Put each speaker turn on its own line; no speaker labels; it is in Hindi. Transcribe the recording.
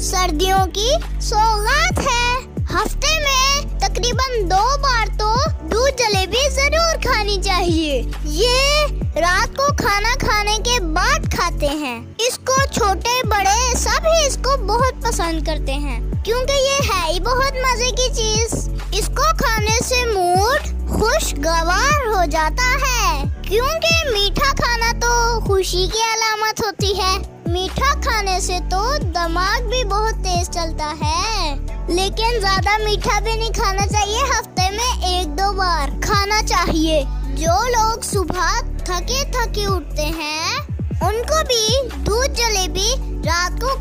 सर्दियों की सौगात है। हफ्ते में तकरीबन 2 बार तो दूध जलेबी जरूर खानी चाहिए। ये रात को खाना खाने के बाद खाते हैं। इसको छोटे बड़े सभी इसको बहुत पसंद करते हैं क्योंकि ये है ही बहुत मजे की चीज। इसको खाने से मूड खुशगवार हो जाता है क्योंकि मीठा खाना तो खुशी की अलामत होती है। मीठा खाने से तो दिमाग भी बहुत तेज चलता है, लेकिन ज्यादा मीठा भी नहीं खाना चाहिए। हफ्ते में 1-2 बार खाना चाहिए। जो लोग सुबह थके थके उठते हैं उनको भी दूध जलेबी रात को